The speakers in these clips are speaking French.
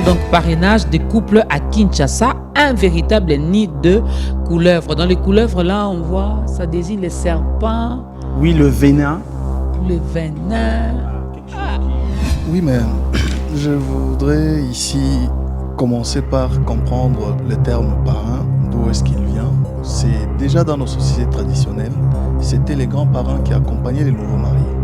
Donc parrainage des couples à Kinshasa, un véritable nid de couleuvres. Dans les couleuvres là, on voit, ça désigne les serpents. Oui, le venin. Le venin. Oui, mais je voudrais ici commencer par comprendre le terme parrain, d'où est-ce qu'il vient. C'est déjà dans nos sociétés traditionnelles, c'était les grands-parents qui accompagnaient les nouveaux mariés.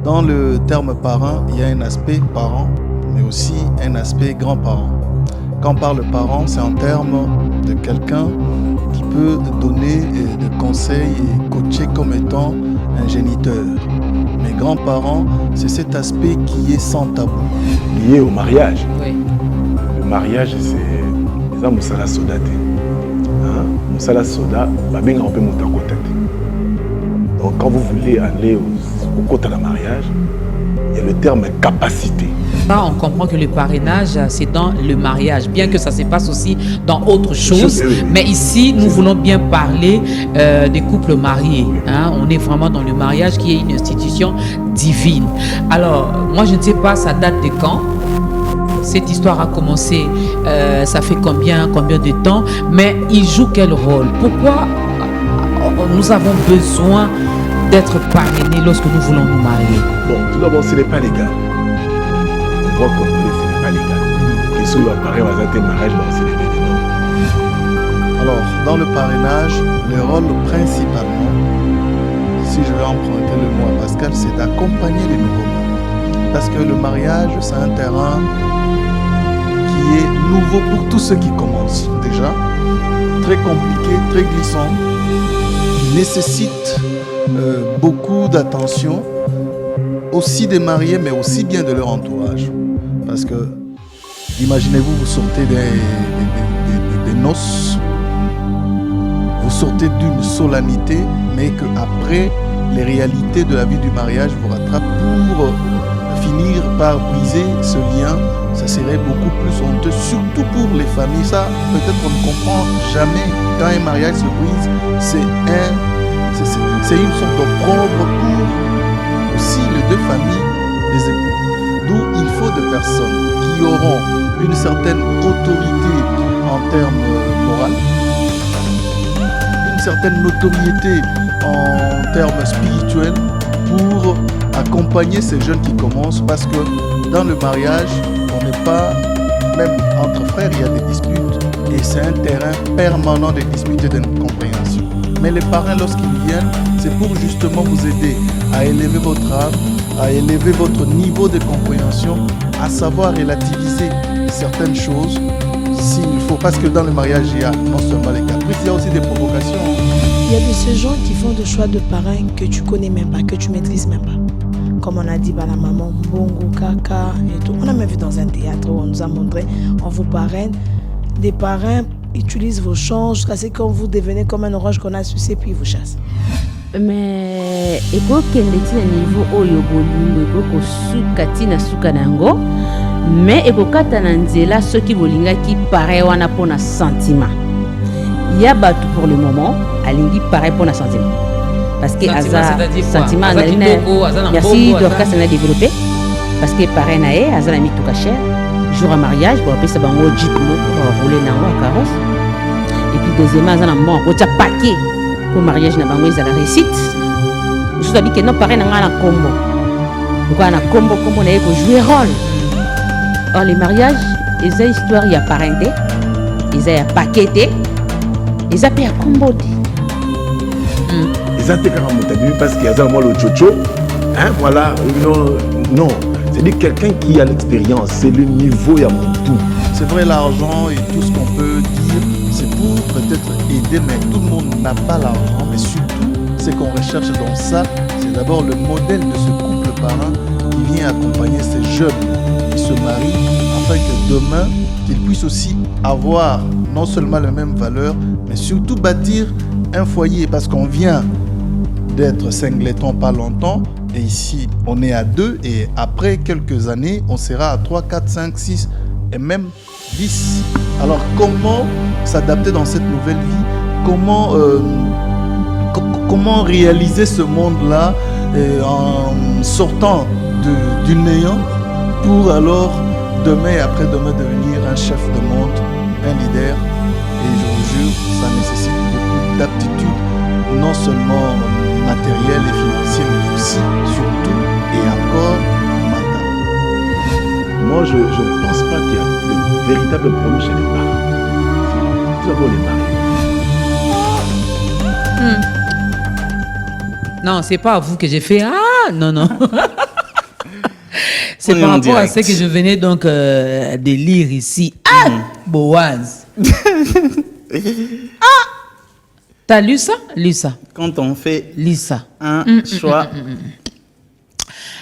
Dans le terme parrain, il y a un aspect parent, mais aussi un aspect grand-parent. Quand on parle parent, c'est en termes de quelqu'un qui peut donner des conseils et coacher comme étant un géniteur. Mais grands-parents, c'est cet aspect qui est sans tabou. Lié au mariage. Oui. Le mariage, c'est ça, Moussala Soda. Moussala Soda, on peut monter en contact. Donc quand vous voulez aller au côté de mariage, il y a le terme capacité. Là, on comprend que le parrainage, c'est dans le mariage, bien que ça se passe aussi dans autre chose. Oui. Mais ici, nous voulons bien parler des couples mariés. On est vraiment dans le mariage qui est une institution divine. Alors, moi, je ne sais pas, ça date de quand cette histoire a commencé, ça fait combien de temps, mais il joue quel rôle? Pourquoi nous avons besoin d'être parrainés lorsque nous voulons nous marier? Bon, tout d'abord, ce n'est pas légal. Le droit congolais, ce n'est pas légal. Et si on apparaît dans un mariage, c'est les bénévoles. Alors, dans le parrainage, le rôle principalement, si je vais emprunter le mot à Pascal, c'est d'accompagner les nouveaux mariés. Parce que le mariage, c'est un terrain qui est nouveau pour tous ceux qui commencent déjà, très compliqué, très glissant, qui nécessite beaucoup d'attention, aussi des mariés, mais aussi bien de leur entourage. Parce que, imaginez-vous, vous sortez des noces, vous sortez d'une solennité, mais qu'après, les réalités de la vie du mariage vous rattrapent pour finir par briser ce lien. Ça serait beaucoup plus honteux, surtout pour les familles. Ça, peut-être on ne comprend jamais. Quand un mariage se brise, c'est une sorte d'opprobre pour aussi les deux familles des époux. D'où il faut des personnes qui auront une certaine autorité en termes moraux, une certaine notoriété en termes spirituels pour accompagner ces jeunes qui commencent, parce que dans le mariage, on n'est pas, même entre frères, il y a des disputes et c'est un terrain permanent de disputes et d'incompréhension. Mais les parrains, lorsqu'ils viennent, c'est pour justement vous aider à élever votre âme, à élever votre niveau de compréhension, à savoir relativiser certaines choses s'il faut, parce que dans le mariage, il y a non seulement les caprices, il y a aussi des provocations. Il y a de ces gens qui font des choix de parrain que tu connais même pas, que tu maîtrises même pas. Comme on a dit, la maman, Bongo, Kaka et tout. On a même vu dans un théâtre où on nous a montré, on vous parraine. Des parrains utilisent vos champs jusqu'à ce que vous devenez comme un orange qu'on a sucé puis ils vous chassent. Mais il faut qu'il y ait un niveau où il y a un suka nango, mais il faut qu'il y ait ceux qui veulent qui paraît wana pour un sentiment. Il y a battu pour le moment, alingi pareil pour un sentiment. Parce que sentiment merci Dorcas s'en a développé parce que pareil naé azana mis tout caché jour à mariage pour appeler ça bango jeep pour rouler dans la carrosse et puis deuxièmement azana mort au paquet pour mariage na bango ils la réussite je suis dit que non pareil na combo pourquoi na combo na ko jouer rôle. Or les mariages ils ont histoire il y a parenté ils ont paqueté ils ont payé combo. Ils ont été parce qu'il y a un le chocho. Voilà, non. C'est-à-dire quelqu'un qui a l'expérience, c'est le niveau, il y a mon tout. C'est vrai, l'argent et tout ce qu'on peut dire, c'est pour peut-être aider, mais tout le monde n'a pas l'argent. Mais surtout, ce qu'on recherche dans ça, c'est d'abord le modèle de ce couple parrain qui vient accompagner ces jeunes qui se marient, afin que demain, qu'ils puissent aussi avoir non seulement les mêmes valeurs, mais surtout bâtir un foyer, parce qu'on vient d'être singleton pas longtemps, et ici on est à 2, et après quelques années on sera à 3, 4, 5, 6 et même 10. Alors comment s'adapter dans cette nouvelle vie, comment réaliser ce monde-là en sortant du néant pour alors demain et après-demain devenir un chef de monde, un leader. Et je vous jure, ça nécessite beaucoup d'aptitudes, non seulement matérielles et financières, mais aussi, surtout et encore mentales. Moi, je ne pense pas qu'il y a de véritables problèmes chez les parents. C'est tout d'abord les mariés. Non, c'est pas à vous que j'ai fait. Ah, non, non. C'est On est par en rapport à direct. ce que je venais donc de lire ici. Ah, Boaz. Ah, t'as lu ça? Lis ça. Quand on fait Lis ça. un choix,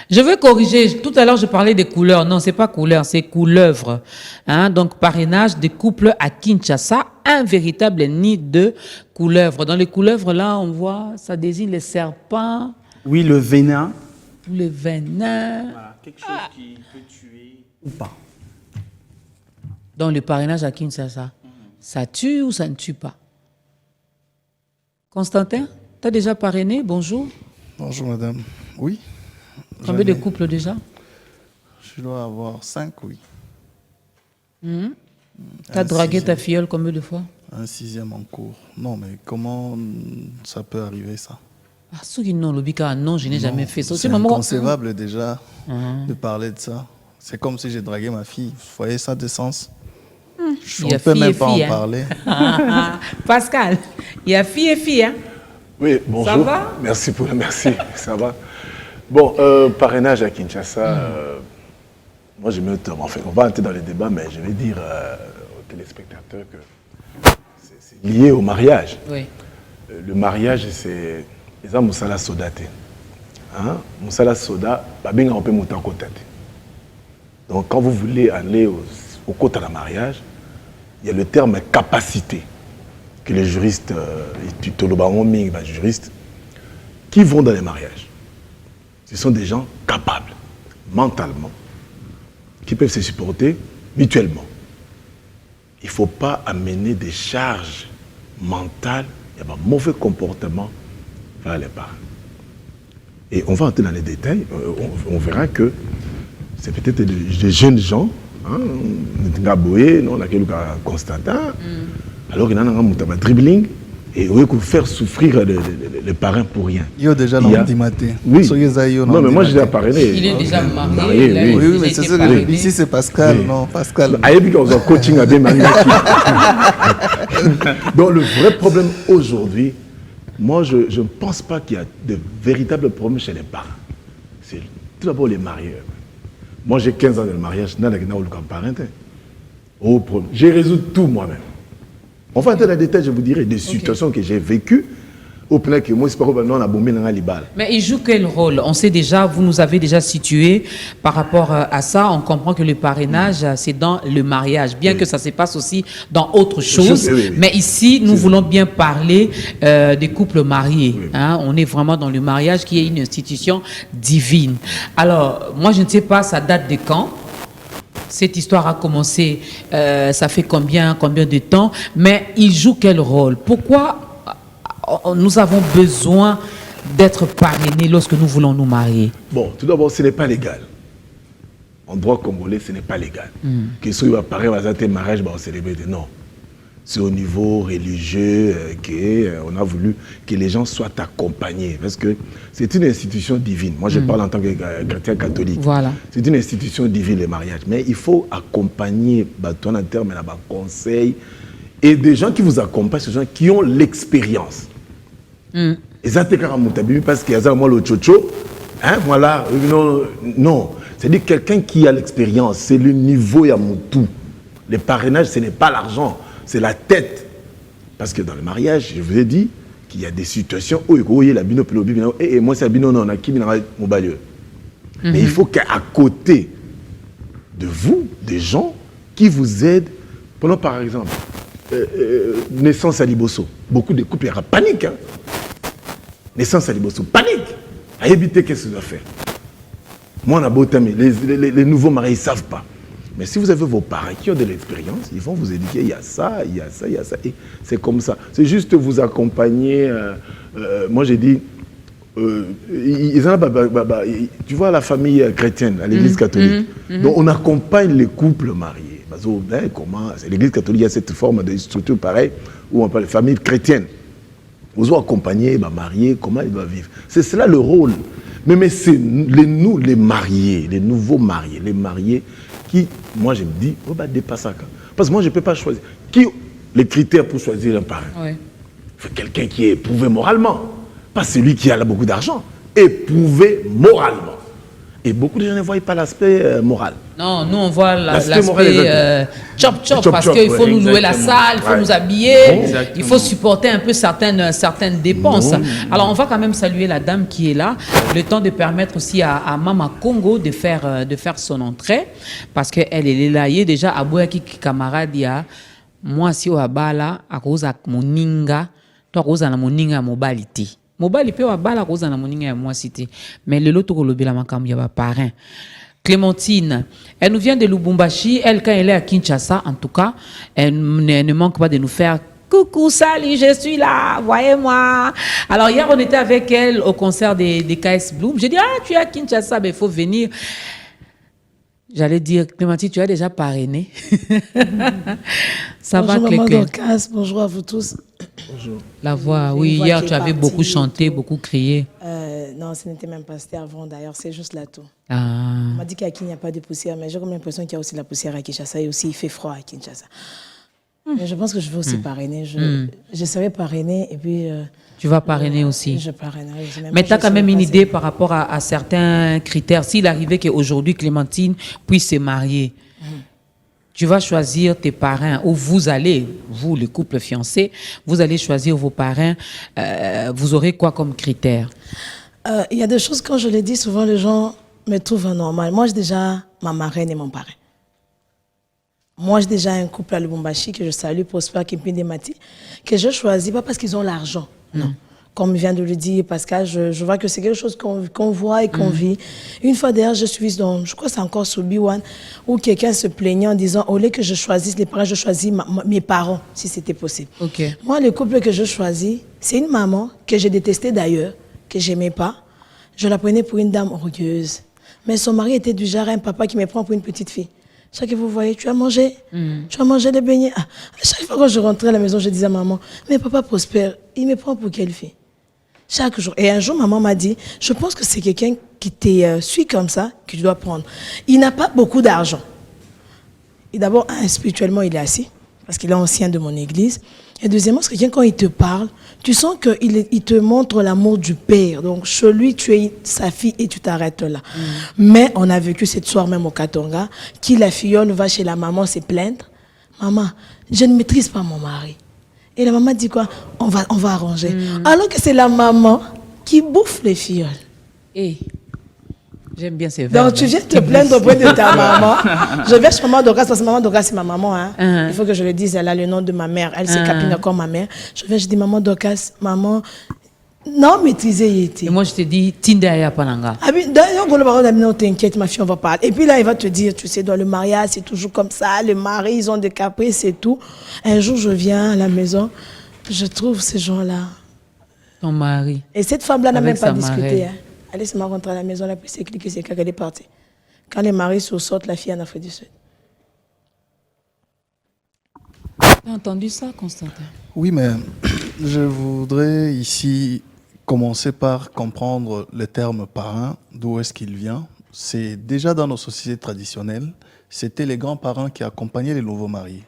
Je veux corriger. Tout à l'heure, je parlais des couleurs. Non, c'est pas couleur, c'est couleuvre. Hein? Donc, parrainage des couples à Kinshasa, un véritable nid de couleuvres. Dans les couleuvres, là, on voit, ça désigne les serpents, oui, le venin, les venins. voilà, quelque chose qui peut tuer ou pas. Dans le parrainage à Kinshasa, ça tue ou ça ne tue pas? Constantin, tu as déjà parrainé? Bonjour. Bonjour madame. Oui. Combien de couples déjà? Je dois avoir 5, oui. Tu as dragué ta filleule combien de fois? Un 6e en cours. Non, mais comment ça peut arriver ça? Ah, ceux qui n'ont le bika, non, je n'ai jamais fait ça. C'est inconcevable déjà de parler de ça. C'est comme si j'ai dragué ma fille. Vous voyez ça de sens? Je Il y a ne peux fille même et pas fille, en hein. parler. Pascal, il y a fille et fille. Hein? Oui, bonjour. Ça va? Merci pour le merci. Ça va. Bon, parrainage à Kinshasa, moi je me tombe. Enfin, on va entrer dans les débats, mais je vais dire aux téléspectateurs que c'est lié au mariage. Oui. Le mariage, c'est les gens Moussala Soda. Hein? Moussala Soda, babinga on peut monter en côté. Donc quand vous voulez aller au côté de la mariage, il y a le terme capacité que les juristes, les juristes, qui vont dans les mariages. Ce sont des gens capables, mentalement, qui peuvent se supporter mutuellement. Il ne faut pas amener des charges mentales, il y a un mauvais comportement vers les parents. Et on va entrer dans les détails, on verra que c'est peut-être des jeunes gens, Ngaboé, on a Constantin, alors qu'il y a un dribbling, et on veut faire souffrir les parents pour rien. Yo déjà Il y a- dimaté. Oui. Non, mais moi j'ai déjà parrainé. Il est déjà marié. Marié, il a- oui. Oui, il oui, a mais été c'est ça que parrainé. je dis. Ici, c'est Pascal. Oui. Non, Pascal. Aïe, puis quand on a coaching à bien marié. Donc le vrai problème aujourd'hui, moi je ne pense pas qu'il y a de véritables problèmes chez les parents. C'est tout d'abord les mariés. Moi j'ai 15 ans de mariage, j'ai résolu tout moi-même. On va entrer dans les détails, je vous dirai, des situations que j'ai vécues. Au plan que moi, c'est pas comme non, on a bombé dans la balle. Mais il joue quel rôle? On sait déjà, vous nous avez déjà situé par rapport à ça. On comprend que le parrainage, c'est dans le mariage, bien que ça se passe aussi dans autre chose. Oui. Mais ici, nous voulons bien parler des couples mariés. Oui. Hein? On est vraiment dans le mariage qui est une institution divine. Alors, moi, je ne sais pas, ça date de quand? Cette histoire a commencé, ça fait combien de temps? Mais il joue quel rôle? Pourquoi nous avons besoin d'être parrainés lorsque nous voulons nous marier? Bon, tout d'abord, ce n'est pas légal. En droit congolais, ce n'est pas légal. Que ce soit pareil, un mariage, on célèbre. Non. C'est au niveau religieux qu'on a voulu que les gens soient accompagnés. Parce que c'est une institution divine. Moi, je parle en tant que chrétien catholique. Voilà. C'est une institution divine, le mariage. Mais il faut accompagner, toi, en termes de conseil. Et des gens qui vous accompagnent, ce sont des gens qui ont l'expérience. Et ça, c'est parce qu'il y a moi le tchocho. Hein, voilà. Non. C'est-à-dire quelqu'un qui a l'expérience. C'est le niveau Yamoutou. Le parrainage, ce n'est pas l'argent. C'est la tête. Parce que dans le mariage, je vous ai dit qu'il y a des situations où il y a la bino et moi, c'est la bino, non, on a qui mon balieu. Mais il faut qu'à côté de vous, des gens qui vous aident. Prenons par exemple, naissance à Liboso. Beaucoup de couples, il y aura panique. Hein. Naissance à Liboso, panique. À éviter, qu'est-ce que ça doit faire? Moi, on a beau thème, les nouveaux mariés, ils ne savent pas. Mais si vous avez vos parents qui ont de l'expérience, ils vont vous éduquer, il y a ça, il y a ça, il y a ça. Et c'est comme ça. C'est juste vous accompagner. Moi, j'ai dit, tu vois la famille chrétienne à l'église catholique. Donc on accompagne les couples mariés. Comment c'est l'église catholique, il y a cette forme de structure pareille où on parle de famille chrétienne. Vous accompagner, mariés, comment ils doivent vivre. C'est cela le rôle. Mais c'est les mariés, les nouveaux mariés, les mariés qui, moi je me dis, dépasse ça. Parce que moi je ne peux pas choisir. Qui les critères pour choisir un parrain? Il faut quelqu'un qui est éprouvé moralement. Pas celui qui a beaucoup d'argent. Éprouvé moralement. Et beaucoup de gens ne voient pas l'aspect moral. Non, nous on voit l'aspect chop, parce qu'il faut nous louer la salle, il faut nous habiller, il faut supporter un peu certaines dépenses. Alors on va quand même saluer la dame qui est là, le temps de permettre aussi à Mama Congo de faire son entrée, parce qu'elle est là, il est déjà à Boyaki camarade, il y a moi si au Abala, à cause de Moninga, toi à cause de Moninga mobilité. Mobile peut abala cause na moninga moi cité mais le loto ko lobela makam ya ba parrain Clémentine, elle nous vient de Lubumbashi, elle quand elle est à Kinshasa en tout cas, elle ne manque pas de nous faire coucou, salut, je suis là, voyez-moi. Alors hier on était avec elle au concert des KS Bloom. J'ai dit tu es à Kinshasa, mais il faut venir. J'allais dire, Clémentine, tu as déjà parrainé. Ça bonjour, va, maman Dorcas, bonjour à vous tous. Bonjour. La voix, oui, hier tu avais beaucoup chanté, beaucoup crié. Non, ce n'était même pas, c'était avant d'ailleurs, c'est juste là tout. On m'a dit qu'à Kinshasa, il n'y a pas de poussière, mais j'ai comme l'impression qu'il y a aussi la poussière à Kinshasa et aussi il fait froid à Kinshasa. Mais je pense que je vais aussi parrainer. Je savais parrainer et puis... tu vas parrainer aussi. Je parrainerai. Mais tu as quand même une idée par rapport à certains critères. S'il arrivait qu'aujourd'hui Clémentine puisse se marier, tu vas choisir tes parrains ou vous allez, vous le couple fiancé, vous allez choisir vos parrains. Vous aurez quoi comme critères? Il y a des choses, quand je les dis, souvent les gens me trouvent anormal. Moi, j'ai déjà ma marraine et mon parrain. Moi, j'ai déjà un couple à Lubumbashi que je salue, Prosper Kimpinde Mati, que je choisis pas parce qu'ils ont l'argent. Non. Comme vient de le dire Pascal, je vois que c'est quelque chose qu'on voit et qu'on vit. Une fois d'ailleurs, je suis dans, je crois que c'est encore sur B1, où quelqu'un se plaignait en disant, au lieu que je choisisse les parents, je choisis mes parents, si c'était possible. Okay. Moi, le couple que je choisis, c'est une maman que j'ai détestée d'ailleurs, que j'aimais pas. Je la prenais pour une dame orgueilleuse. Mais son mari était du genre un papa qui me prend pour une petite fille. Chaque fois que vous voyez, tu as mangé les beignets. À chaque fois que je rentrais à la maison, je disais à maman, mais papa Prosper, il me prend pour quelle fille? Chaque jour. Et un jour, maman m'a dit, je pense que c'est quelqu'un qui te suit comme ça, que tu dois prendre. Il n'a pas beaucoup d'argent. Et d'abord, spirituellement, il est assis, parce qu'il est ancien de mon église. Et deuxièmement, c'est quelqu'un, quand il te parle, tu sens qu'il te montre l'amour du Père. Donc, chez lui, tu es sa fille et tu t'arrêtes là. Mais on a vécu cette soirée même au Katonga, qui la filleule va chez la maman se plaindre. Maman, je ne maîtrise pas mon mari. Et la maman dit quoi? On va arranger. Alors que c'est la maman qui bouffe les filleuls. J'aime bien ces verbes. Donc tu viens te plaindre auprès de ta maman. Je vais chez maman Dorcas parce que maman Dorcas c'est ma maman. Hein. Il faut que je le dise, elle a le nom de ma mère. Elle s'est capine comme ma mère. Je dis maman Dorcas, maman, non maîtriser était. Et moi je te dis, Tindaya Pananga. Ah oui, d'ailleurs, non, t'inquiète, ma fille, on va parler. Et puis là, il va te dire, tu sais, dans le mariage, c'est toujours comme ça. Le mari, ils ont des caprices et tout. Un jour, je viens à la maison, je trouve ces gens-là. Ton mari. Et cette femme-là n'a même pas discuté. Hein. Elle est rentrée à la maison, elle a pris ses clics et ses cacs, elle est partie. Quand les maris sortent, la fille en Afrique du Sud. Tu as entendu ça, Constantin? Oui, mais je voudrais ici commencer par comprendre le terme parrain, d'où est-ce qu'il vient. C'est déjà dans nos sociétés traditionnelles, c'était les grands-parents qui accompagnaient les nouveaux mariés.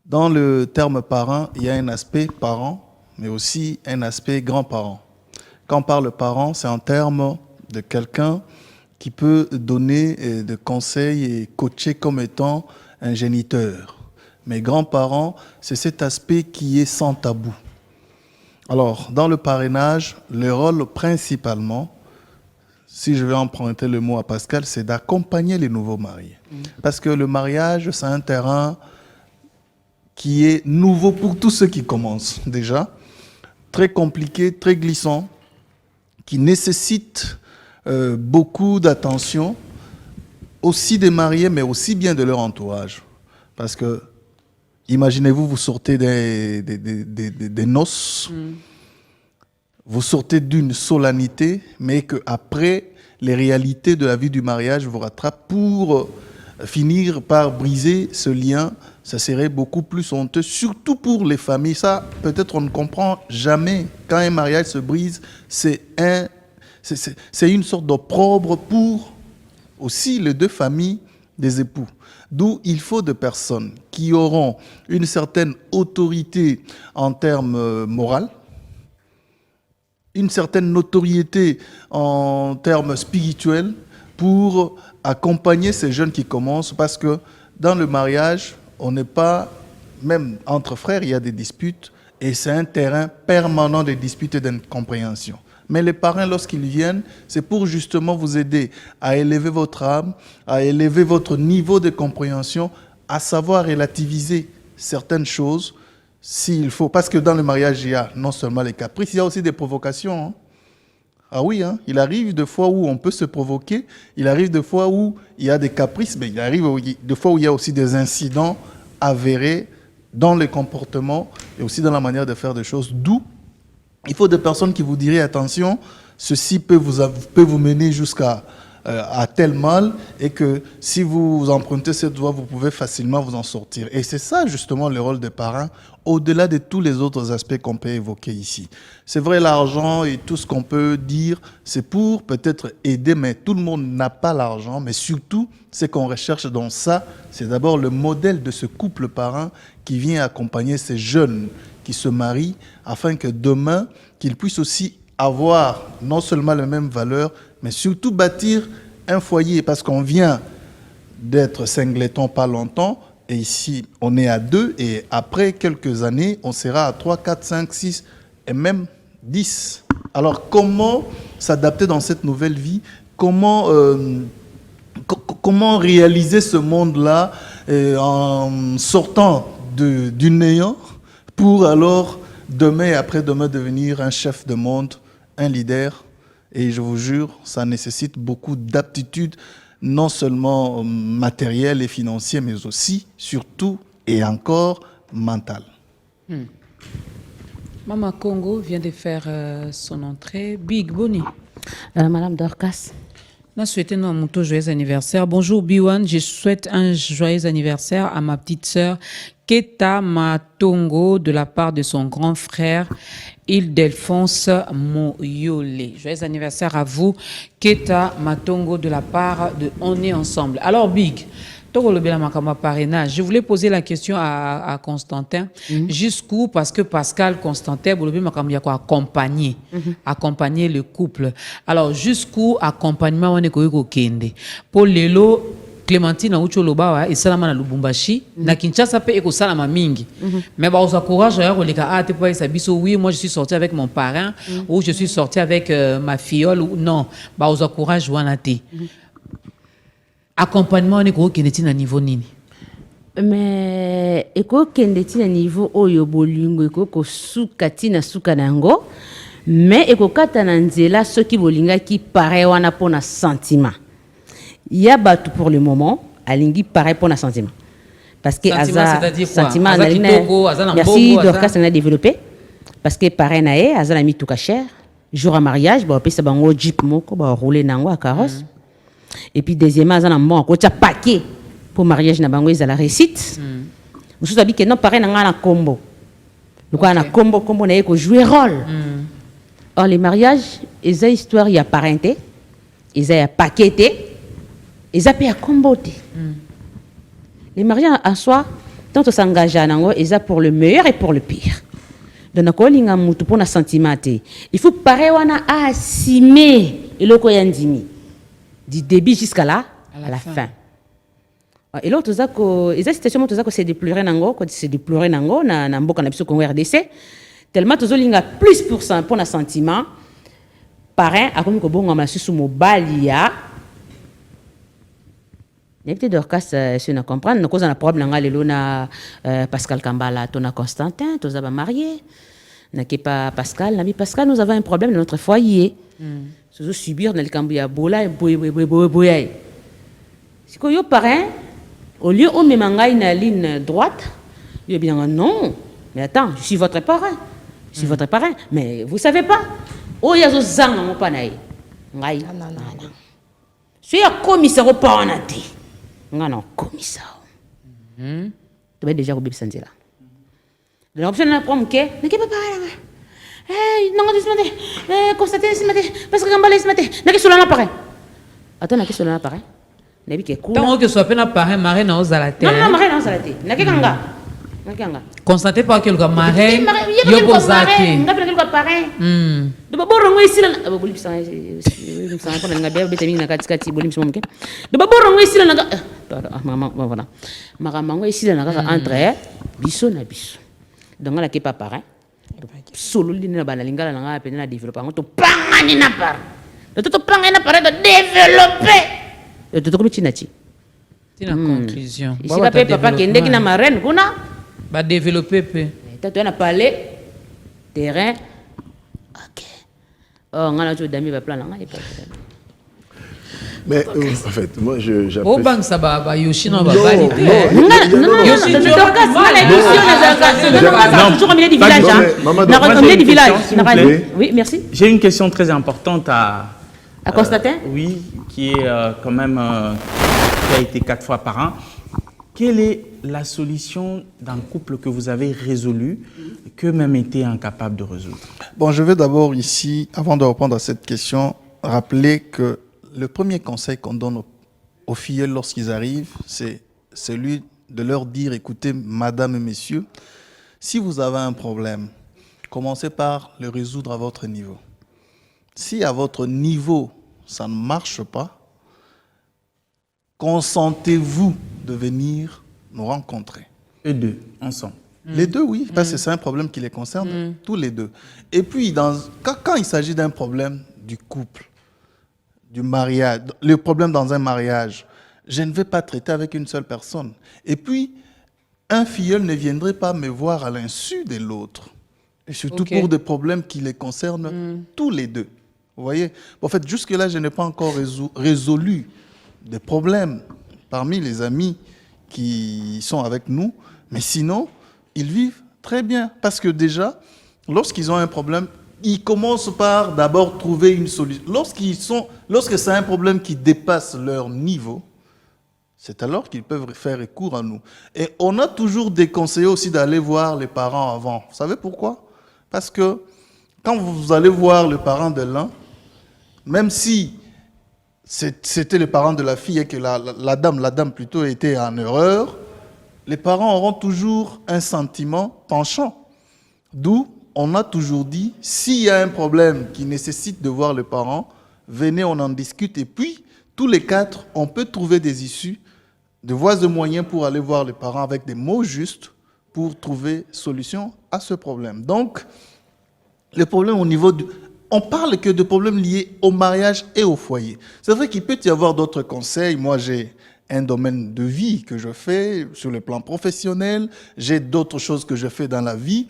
Dans le terme parrain, il y a un aspect parent, mais aussi un aspect grand-parent. Quand on parle parent, c'est en termes de quelqu'un qui peut donner des conseils et coacher comme étant un géniteur. Mais grands-parents, c'est cet aspect qui est sans tabou. Alors, dans le parrainage, le rôle principalement, si je vais emprunter le mot à Pascal, c'est d'accompagner les nouveaux mariés. Parce que le mariage, c'est un terrain qui est nouveau pour tous ceux qui commencent déjà, très compliqué, très glissant, qui nécessite beaucoup d'attention, aussi des mariés, mais aussi bien de leur entourage. Parce que, imaginez-vous, vous sortez des noces, vous sortez d'une solennité, mais qu'après, les réalités de la vie du mariage vous rattrapent pour finir par briser ce lien. Ça serait beaucoup plus honteux, surtout pour les familles. Ça, peut-être on ne comprend jamais. Quand un mariage se brise, c'est une sorte d'opprobre pour aussi les deux familles des époux. D'où il faut des personnes qui auront une certaine autorité en termes moraux, une certaine notoriété en termes spirituels pour accompagner ces jeunes qui commencent, parce que dans le mariage, on n'est pas, même entre frères, il y a des disputes, et c'est un terrain permanent de disputes et d'incompréhension. Mais les parrains, lorsqu'ils viennent, c'est pour justement vous aider à élever votre âme, à élever votre niveau de compréhension, à savoir relativiser certaines choses, s'il faut. Parce que dans le mariage, il y a non seulement les caprices, il y a aussi des provocations. Hein. Ah oui, hein, il arrive des fois où on peut se provoquer, il arrive des fois où il y a des caprices, mais il arrive des fois où il y a aussi des incidents avérés dans les comportements et aussi dans la manière de faire des choses. D'où il faut des personnes qui vous diraient attention, ceci peut vous mener jusqu'à à tel mal, et que si vous empruntez cette voie, vous pouvez facilement vous en sortir. Et c'est ça justement le rôle des parrains, au-delà de tous les autres aspects qu'on peut évoquer ici. C'est vrai, l'argent et tout ce qu'on peut dire, c'est pour peut-être aider, mais tout le monde n'a pas l'argent. Mais surtout, ce qu'on recherche dans ça, c'est d'abord le modèle de ce couple parrain qui vient accompagner ces jeunes qui se marient, afin que demain, qu'ils puissent aussi avoir non seulement les mêmes valeurs, mais surtout bâtir un foyer, parce qu'on vient d'être singleton pas longtemps, et ici on est à 2, et après quelques années, on sera à 3, 4, 5, 6, et même 10. Alors comment s'adapter dans cette nouvelle vie? Comment réaliser ce monde-là en sortant du néant pour alors demain et après-demain devenir un chef de monde, un leader? Et je vous jure, ça nécessite beaucoup d'aptitudes, non seulement matérielles et financières, mais aussi, surtout et encore, mentales. Mama Congo vient de faire son entrée. Big Boni. Madame Dorcas. Je souhaite un joyeux anniversaire. Bonjour Biwan, je souhaite un joyeux anniversaire à ma petite sœur Keta Matongo de la part de son grand frère Ildefonse Moyole. Joyeux anniversaire à vous, Keta Matongo, de la part de On est ensemble. Alors Big, je voulais poser la question à Constantin. Jusqu'où, parce que Pascal Constantin, accompagner, accompagner le couple. Alors jusqu'où accompagnement on est pour Lelo Clémentine na Ucholoba et salama na Lubumbashi na Kinshasa pe eko salama mingi. Mais ba osa courage ya koleka te pa biso, oui moi je suis sorti avec mon parrain ou je suis sorti avec ma fiole ou non, ba osa courage wana te. Accompagnement ne ko keneti na niveau nini? Mais eko keneti na niveau oyo bolingo eko ko sukati na suka nango, mais eko kata na nzela soki bolinga ki pare wana pona sentiment. Il y a battu pour le moment, alingi pareil pour un sentiment. Parce que sentiment, merci Dorcas on a développé. Parce que pareil nae, azala mi tout cher. Jour à mariage, bah puis ça bango jeep moko, bah rouler nango à carrosse. Et puis deuxièmement, azala bon ko tia paquet pour mariage na bango la réussite. Vous savez que non pareil nanga na combo. Donc on a combo nae ko jouer rôle. Or les mariages, ils ont histoire, il y a parenté, ils ont paqueté. Ils ont à comboter. Les mariés en soi, tant on s'engage à nango, ils ont pour le meilleur et pour le pire. Donc on a mutu pour na sentiment. Il faut pareil on a assumer le koyandimi du début jusqu'à là à la fin. Et l'autre ça que ils ont situation tout ça que c'est de pleurer nango, que c'est de pleurer nango na mboka na biso Congo RDC. Tellement tout ça linga plus pour ça pour na sentiment. Parrain a comme que bon on a su sous mobalia. Il y a peut-être Dorcas, si on comprend, nous avons un problème avec Pascal Kambala, on Constantin, nous avons marié. Nous pas Pascal, l'ami Pascal, nous avons un problème dans notre foyer. Nous avons subir dans le Cambouya, bola et boya. Si vous êtes parrain, au lieu où même une ligne droite, il y a bien non, mais attends, je suis votre parrain. Je suis votre parrain, mais vous ne savez pas. oyo azozanga ngo mpa na ye ngai non. soki akomisa ngo mpa wana te ngai na okomisa tobai déjà kobebisa nzela option na pro moke nake papa nanga nanga te nsima te constate nsima te parce que kambala nsima te nake solana pare ata nake solana pare nayebi ke kuna ntango oke so apena parrain marin na ozala te non marin na ozala te nake kanga constaté pas que le marin yo boza te ngapi nake luka parrain de baborongo esila bolibisa mpona nga bia beta mingi na katikati bolimisa moke de baborongo esila nanga voilà makambo yango esila na kaka entre biso na biso donc nga nake pa parrain sololi na bana lingala na nga pene na développer yango topangani na par topangani na par développer totokomi tina ti tina conclusion esika mpe papa kendeki na marraine kuna badévelopper mpe tato na palais terrain ok nga na odami baplan na ngai Mais en fait, moi j'apprécie. Oh, bang, ça va, Yoshi, non, va non, Yoshi, tu oui, merci. J'ai une question très importante à constater. Oui, qui est quand même qui a été 4 fois parrain. Quelle est la solution d'un couple que vous avez résolu, que même été incapable de résoudre? Bon, je vais d'abord ici, avant de répondre à cette question, rappeler que le premier conseil qu'on donne aux filles lorsqu'ils arrivent, c'est celui de leur dire, écoutez, madame et messieurs, si vous avez un problème, commencez par le résoudre à votre niveau. Si à votre niveau, ça ne marche pas, consentez-vous de venir nous rencontrer. Eux deux, ensemble. Les deux, oui, parce que c'est un problème qui les concerne, tous les deux. Et puis, quand il s'agit d'un problème du couple, du mariage, le problème dans un mariage, je ne vais pas traiter avec une seule personne. Et puis, un filleul ne viendrait pas me voir à l'insu de l'autre. Et surtout pour des problèmes qui les concernent tous les deux. Vous voyez? En fait, jusque-là, je n'ai pas encore résolu des problèmes parmi les amis qui sont avec nous. Mais sinon, ils vivent très bien. Parce que déjà, lorsqu'ils ont un problème, ils commencent par d'abord trouver une solution. Lorsque c'est un problème qui dépasse leur niveau, c'est alors qu'ils peuvent faire recours à nous. Et on a toujours déconseillé aussi d'aller voir les parents avant. Vous savez pourquoi? Parce que quand vous allez voir le parent de l'un, même si c'était le parent de la fille et que la dame plutôt était en erreur, les parents auront toujours un sentiment penchant. D'où on a toujours dit, s'il y a un problème qui nécessite de voir les parents, venez, on en discute. Et puis, tous les quatre, on peut trouver des issues, de voies et moyens pour aller voir les parents avec des mots justes pour trouver solution à ce problème. Donc, le problème au niveau du... On parle que de problèmes liés au mariage et au foyer. C'est vrai qu'il peut y avoir d'autres conseils. Moi, j'ai un domaine de vie que je fais sur le plan professionnel. J'ai d'autres choses que je fais dans la vie.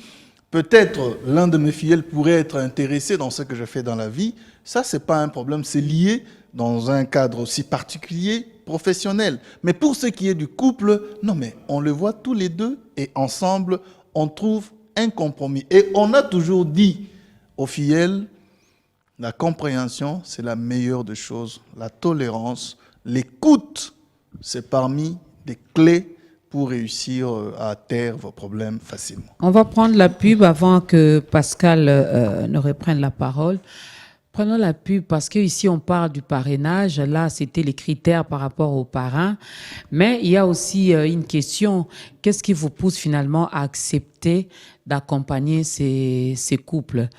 Peut-être l'un de mes fillettes pourrait être intéressé dans ce que je fais dans la vie. Ça, ce n'est pas un problème. C'est lié dans un cadre aussi particulier, professionnel. Mais pour ce qui est du couple, non, mais on le voit tous les deux et ensemble, on trouve un compromis. Et on a toujours dit aux fillettes, la compréhension, c'est la meilleure des choses. La tolérance, l'écoute, c'est parmi des clés pour réussir à taire vos problèmes facilement. On va prendre la pub avant que Pascal ne reprenne la parole. Prenons la pub parce qu'ici, on parle du parrainage. Là, c'était les critères par rapport aux parrains. Mais il y a aussi une question. Qu'est-ce qui vous pousse finalement à accepter d'accompagner ces couples?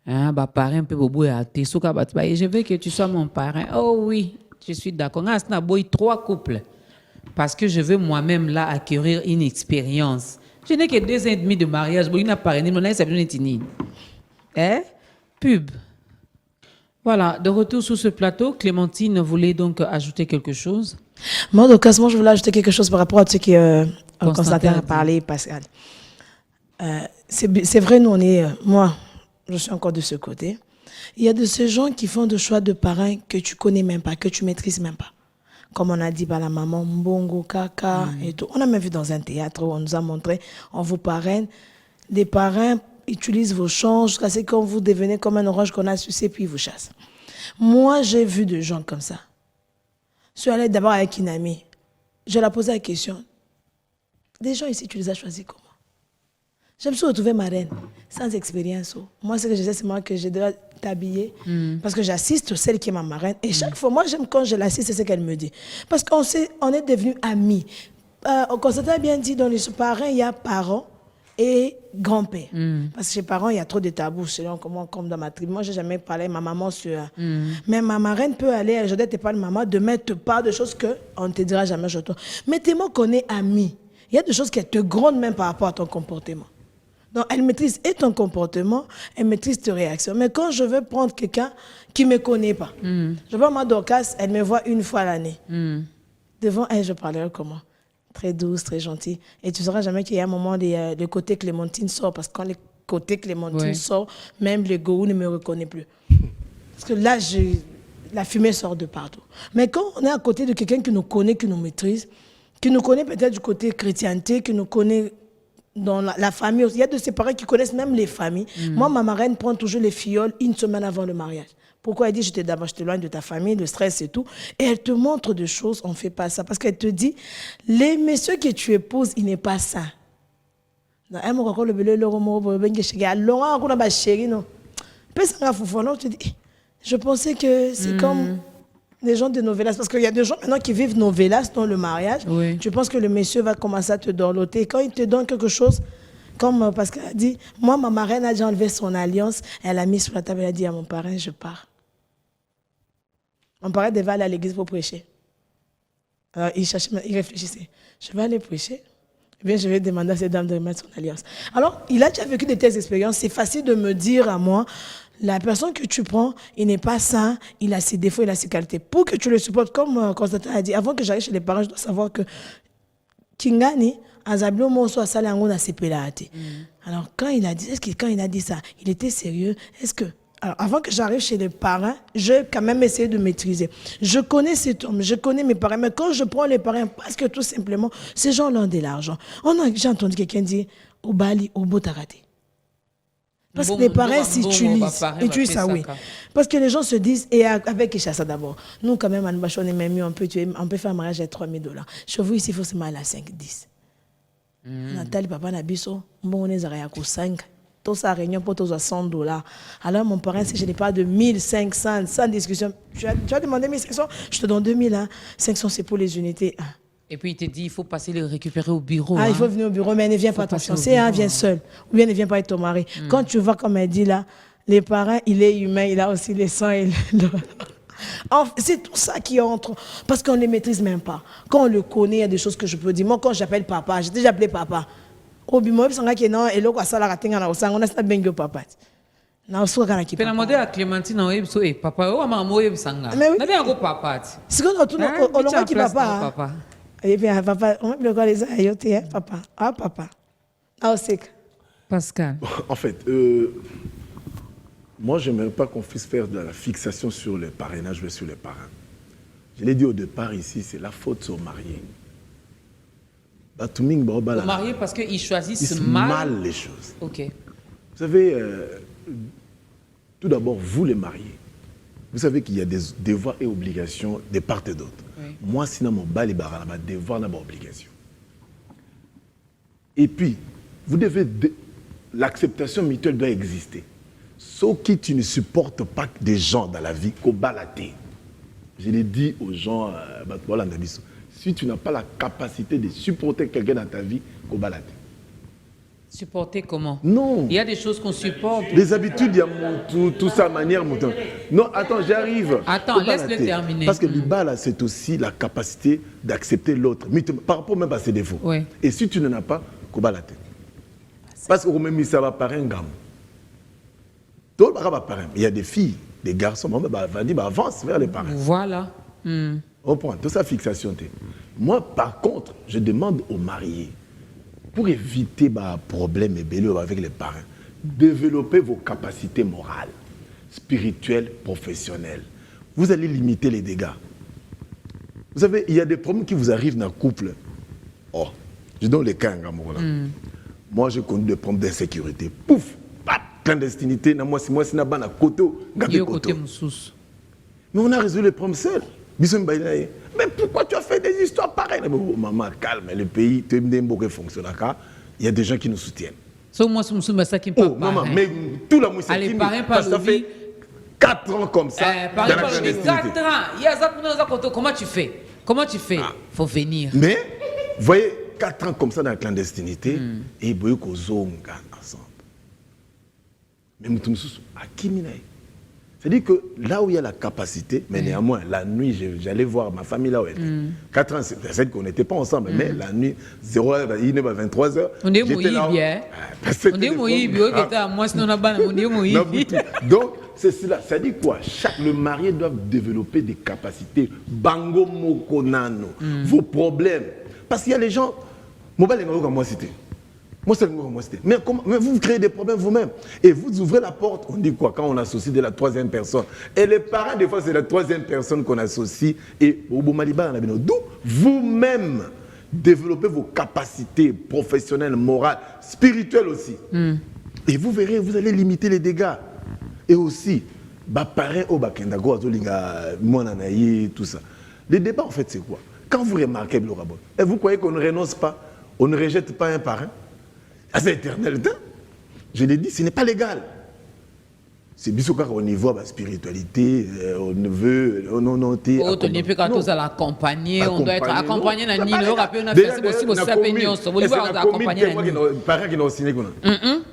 Hein, parrain peut je veux que tu sois mon parrain. Oh oui, je suis d'accord. On a 3 couples. Parce que je veux moi-même là acquérir une expérience. Je n'ai que 2 ans et demi de mariage. Bon, il n'a pas pub. Voilà, de retour sur ce plateau, Clémentine voulait donc ajouter quelque chose. Moi, donc, moi, je voulais ajouter quelque chose par rapport à ce que Constantin a parlé, Pascal. C'est vrai, nous, on est... moi, je suis encore de ce côté. Il y a de ces gens qui font des choix de parrain que tu connais même pas, que tu maîtrises même pas. Comme on a dit par la maman, Mbongo, Kaka et tout. On a même vu dans un théâtre où on nous a montré, on vous parraine, des parrains utilise vos changes jusqu'à ce que vous devenez comme un orange qu'on a sucé puis il vous chasse. Moi, j'ai vu des gens comme ça. Je suis allée d'abord avec une amie. Je leur ai posé la question. Des gens ici, tu les as choisis comment? Je me suis retrouvée marraine, sans expérience. Moi, ce que je sais, c'est moi que je dois t'habiller. Parce que j'assiste celle qui est ma marraine. Et chaque fois, moi, j'aime quand je l'assiste, c'est ce qu'elle me dit. Parce qu'on est devenus amis. Comme ça t'a bien dit, dans les parents, il y a parents et grand-père. Parce que chez parents, il y a trop de tabous, selon comment, comme dans ma tribu. Moi, je n'ai jamais parlé à ma maman sur... Mais ma marraine peut aller, je ne te parle maman, de mettre pas de choses qu'on ne te dira jamais chez toi. Mais tellement qu'on est amis, il y a des choses qui te grondent même par rapport à ton comportement. Donc, elle maîtrise et ton comportement, elle maîtrise tes réactions. Mais quand je veux prendre quelqu'un qui ne me connaît pas, je vois ma Dorcas, elle me voit une fois l'année. Devant elle, je parlerai comment? Très douce, très gentille. Et tu ne sauras jamais qu'il y a un moment, le côté Clémentine sort. Parce que quand le côté Clémentine sort, même le goût ne me reconnaît plus. Parce que là, la fumée sort de partout. Mais quand on est à côté de quelqu'un qui nous connaît, qui nous maîtrise, qui nous connaît peut-être du côté chrétienté, qui nous connaît dans la famille aussi. Il y a de ses parents qui connaissent même les familles. Moi, ma marraine prend toujours les filleuls une semaine avant le mariage. Pourquoi elle dit, je t'éloigne de ta famille, le stress et tout. Et elle te montre des choses, on ne fait pas ça. Parce qu'elle te dit, les messieurs que tu épouses, il n'est pas ça. Je pensais que c'est comme les gens de novelas. Parce qu'il y a des gens maintenant qui vivent novelas dans le mariage. Oui. Tu penses que le monsieur va commencer à te dorloter. Et quand il te donne quelque chose, comme parce qu'elle a dit, moi, ma marraine a déjà enlevé son alliance, elle a mis sur la table, elle a dit à mon parrain, je pars. Mon parrain devait aller à l'église pour prêcher. Alors, il réfléchissait. Je vais aller prêcher. Eh bien, je vais demander à cette dame de remettre son alliance. Alors, il a déjà vécu de telles expériences. C'est facile de me dire à moi, la personne que tu prends, il n'est pas sain, il a ses défauts, il a ses qualités. Pour que tu le supportes, comme Constantin a dit, avant que j'arrive chez les parents, je dois savoir que Kingani, Azablo Monso a Salango na Sepelate. Alors, quand il a dit ça, il était sérieux. Alors, avant que j'arrive chez les parents, j'ai quand même essayé de maîtriser. Je connais cet homme, je connais mes parents, mais quand je prends les parents, parce que tout simplement, ces gens-là ont de l'argent. J'ai entendu quelqu'un dire, au Bali, au Botarate. Parce que les parents s'utilisent ça, oui. Parce que les gens se disent, et avec Ishasa d'abord, nous quand même, à Nbacho, on est même mieux, on peut faire un mariage à $3,000. Chez vous, ici, il faut se marier à 5-10. Nathalie, papa, Nabiso, on est à 5. Tout ça, réunion pour tous à $100. Alors, mon parrain, si je n'ai pas de 1500, sans discussion, tu as demandé 1500, je te donne 2000. 500, c'est pour les unités. Et puis il te dit, il faut passer les récupérer au bureau. Il faut venir au bureau, mais ne viens pas, attention. Viens seul. Ou bien ne viens pas avec ton mari. Quand tu vois, comme elle dit là, les parents, il est humain, il a aussi les sangs et c'est tout ça qui entre. Parce qu'on ne les maîtrise même pas. Quand on le connaît, il y a des choses que je peux dire. Moi, quand j'appelle papa, j'ai déjà appelé papa. Au bimo, il y a non, et l'autre, ça, la tinga, on a ça, bengo papa. Na so kana ki. Pena modèle à Clémentine on est so et papa o ma moye sanga. Mais oui. Na bien go papa. C'est quand tu on l'a qui papa. Et bien papa, on me regarde les ayoté papa. Ah papa. Ah c'est Pascal. En fait, moi je n'aimerais pas qu'on puisse faire de la fixation sur le parrainage ou sur les parrains. Je l'ai dit au départ ici, c'est la faute aux mariés. Aux mariés parce qu'ils choisissent mal les choses. Ok. Vous savez, tout d'abord, vous les mariés, vous savez qu'il y a des devoirs et obligations de part et d'autre. Oui. Moi, sinon, mon bali barala, ma devoir, ma obligation. Et puis, vous devez, l'acceptation mutuelle doit exister. Sauf que tu ne supportes pas des gens dans la vie qu'au balaté. Je l'ai dit aux gens, si tu n'as pas la capacité de supporter quelqu'un dans ta vie, qu'au balaté. Supporter comment? Non. Il y a des choses qu'on supporte. Les habitudes, il y a tout ça, manière. Non, attends, j'arrive. Attends, laisse-le terminer. Parce que l'Ibala, c'est aussi la capacité d'accepter l'autre, par rapport même à ses défauts. Oui. Et si tu n'en as pas, qu'au balaté. Parce que même ça va paraître un gamme. Il y a des filles, des garçons, avance vers les parents. Voilà. On prend toute sa fixation. Moi, par contre, je demande aux mariés, pour éviter les problèmes et bélés avec les parents, développez vos capacités morales, spirituelles, professionnelles. Vous allez limiter les dégâts. Vous savez, il y a des problèmes qui vous arrivent dans le couple. Oh, je donne les cas en Moi, j'ai connu des problèmes d'insécurité. Pouf, clandestinité, na moi c'est na bana koto, Il y a côté Moussous. mais on a résolu les problèmes seuls. Mais pourquoi tu as fait des histoires pareilles? Oh, maman, calme, le pays, il y a des gens qui nous soutiennent. C'est moi, c'est ça qui me parle. Oh, maman, mais tout la mousse, allez, parrain par ça fait 4 ans comme ça. Parrain par 4 ans. Comment tu fais? Faut venir. Mais, vous voyez, 4 ans comme ça dans la clandestinité, et il y a zonga ensemble. Mais nous sommes à Kiminaï. C'est-à-dire que là où il y a la capacité, mais néanmoins, la nuit, j'allais voir ma famille là où elle était. 4 ans, c'est qu'on n'était pas ensemble, mais la nuit, 0h, il est 23h. On est mouillé bien. On est mouillé bien, moi, sinon on a pas mouillé. Donc, c'est cela. Ça dit quoi? Le marié doit développer des capacités. Bango mokonano. Vos problèmes. Parce qu'il y a les gens. Moi, c'était. Mais vous créez des problèmes vous-même. Et vous ouvrez la porte, on dit quoi quand on associe de la troisième personne? Et les parents, des fois, c'est la troisième personne qu'on associe. Et d'où vous-même développez vos capacités professionnelles, morales, spirituelles aussi. Et vous verrez, vous allez limiter les dégâts. Et aussi, tout ça. Le débat, en fait, c'est quoi? Quand vous remarquez le rabot, et vous croyez qu'on ne renonce pas, on ne rejette pas un parrain? C'est éternel. Je l'ai dit, ce n'est pas légal. C'est bien sûr qu'au niveau de la spiritualité, on ne veut. On n'est plus quand on l'accompagner, on doit être accompagné dans l'île. On a fait ce possible aussi à Pénion. On doit accompagner.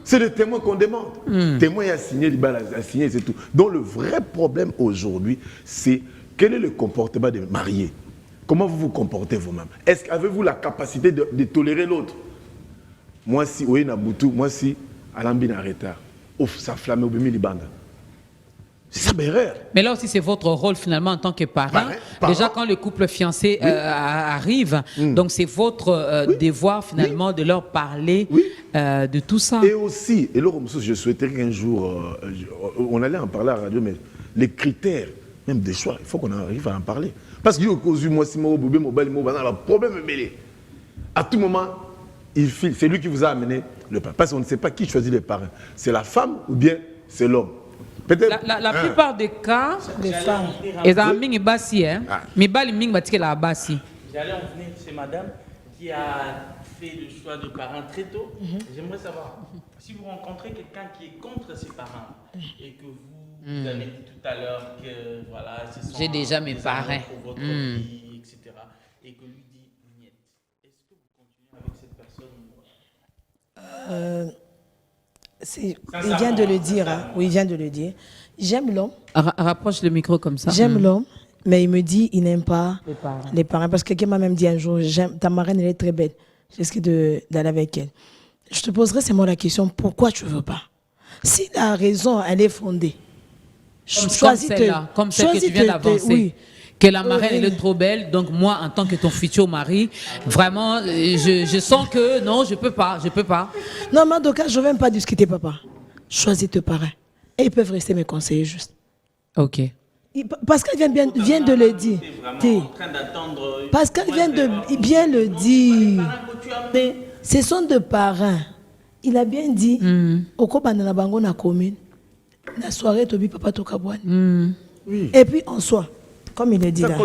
C'est le témoin qu'on demande. Le témoin a signé, c'est tout. Donc le vrai problème aujourd'hui, c'est quel est le comportement des mariés? Comment vous vous comportez vous-même? Est-ce qu'avez-vous la capacité de tolérer l'autre? Moi, si, oui, Nabutu, moi, si, Alambine arrêta, ça flamme au Bimi Libanda. C'est ça, erreur. Mais là aussi, c'est votre rôle finalement en tant que parent. Déjà, quand le couple fiancé arrive, donc c'est votre devoir finalement de leur parler de tout ça. Et aussi, et là, je souhaiterais qu'un jour, on allait en parler à la radio, mais les critères, même des choix, il faut qu'on arrive à en parler. Parce qu'il y a moi, si moi, le problème est mêlé. À tout moment, c'est lui qui vous a amené le parrain. Parce qu'on ne sait pas qui choisit les parrains. C'est la femme ou bien c'est l'homme. La plupart des cas, des femmes. Ils ont mis une bassi, mais la bassi. J'allais en venir chez madame qui a fait le choix de parents très tôt. J'aimerais savoir, si vous rencontrez quelqu'un qui est contre ses parents et que vous avez dit tout à l'heure que voilà, j'ai déjà mes parrains pour votre vie, etc. Et que lui dit niet. Est-ce que vous continuez avec cette personne il vient de le dire. Oui, il vient de le dire. J'aime l'homme. Rapproche le micro comme ça. J'aime l'homme, mais il me dit il n'aime pas les parents. Parce que quelqu'un m'a même dit un jour, ta marraine, elle est très belle. Je risque d'aller avec elle. Je te poserai seulement la question, pourquoi tu ne veux pas? Si la raison, elle est fondée, comme celle que tu viens d'avancer. Que la marraine elle est trop belle, donc moi en tant que ton futur mari, vraiment je sens que non, je peux pas. Non, Madoka, je ne veux même pas discuter, papa. Choisis tes parrains. Et ils peuvent rester mes conseillers juste. Ok. Pascal vient de le dire. Pascal vient de bien le dire. Mais ce sont deux parrains. Il a bien dit, au Kobana Bango na commune, la soirée Tobi Papa Tokabouane. Et puis en soi, comme il est dit là.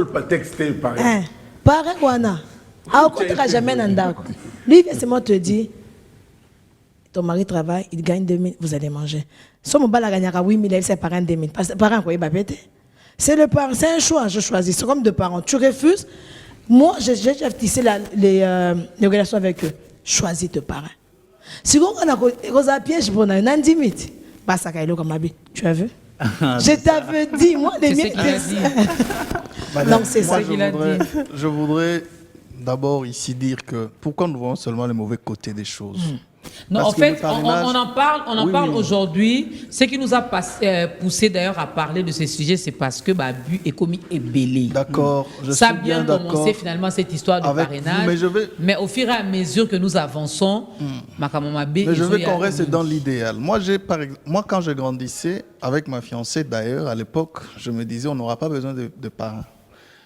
Parrain Wana. A ne jamais Nandako. Lui, il vient seulement te dire, ton mari travaille, il gagne 2 000, vous allez manger. Si mon bal a gagné 8 000, c'est parrain 2 000. Parrain, quoi, il va péter. C'est un choix, je choisis. C'est comme deux parents. Tu refuses. Moi, j'ai tissé les relations avec eux. Choisis tes parents. Si on a un piège pour un 10 000, bah ça caille comme habit. Tu as vu? Je t'avais dit, moi, les miens. Donc c'est ça qu'il a dit. Je voudrais d'abord ici dire que pourquoi nous voyons seulement les mauvais côtés des choses. Non, en fait, on en parle aujourd'hui. Ce qui nous a poussé d'ailleurs à parler de ce sujet, c'est parce que Babu est commis et belé. D'accord, ça a bien commencé finalement cette histoire de parrainage. Mais au fur et à mesure que nous avançons, mais je veux qu'on reste dans l'idéal. Moi, quand je grandissais avec ma fiancée, d'ailleurs, à l'époque, je me disais, on n'aura pas besoin de parrain.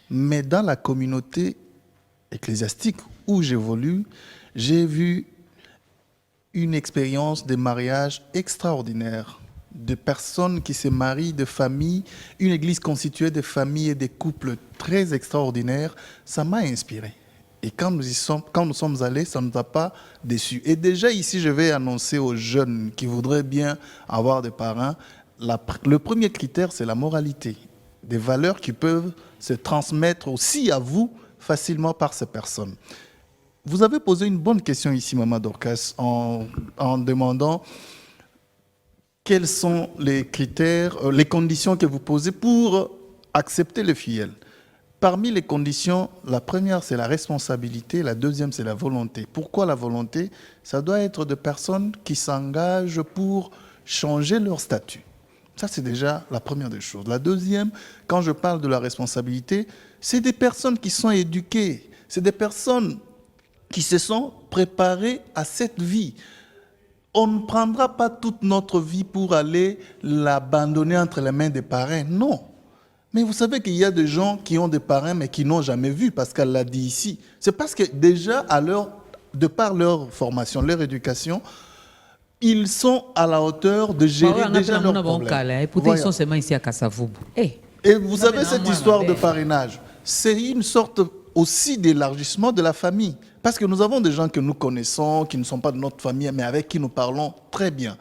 Mais dans la communauté ecclésiastique où j'évolue, j'ai vu une expérience de mariage extraordinaire, de personnes qui se marient, de familles, une église constituée de familles et de couples très extraordinaires. Ça m'a inspiré. Et quand nous sommes allés, ça ne nous a pas déçus. Et déjà ici, je vais annoncer aux jeunes qui voudraient bien avoir des parrains, le premier critère, c'est la moralité. Des valeurs qui peuvent se transmettre aussi à vous facilement par ces personnes. Vous avez posé une bonne question ici, Maman Dorcas, en demandant quels sont les critères, les conditions que vous posez pour accepter le filleul. Parmi les conditions, la première, c'est la responsabilité, la deuxième, c'est la volonté. Pourquoi la volonté? Ça doit être des personnes qui s'engagent pour changer leur statut. Ça, c'est déjà la première des choses. La deuxième, quand je parle de la responsabilité, c'est des personnes qui sont éduquées, c'est des personnes qui se sont préparées à cette vie. On ne prendra pas toute notre vie pour aller l'abandonner entre les mains des parrains, non. Mais vous savez qu'il y a des gens qui ont des parrains mais qui n'ont jamais vu, Pascal l'a dit ici. C'est parce que déjà, de par leur formation, leur éducation, ils sont à la hauteur de gérer déjà leurs problèmes. Et pourtant, ils sont seulement ici à Kassavoub. Et vous savez, cette histoire de parrainage, c'est une sorte aussi d'élargissement de la famille. Parce que nous avons des gens que nous connaissons, qui ne sont pas de notre famille, mais avec qui nous parlons très bien.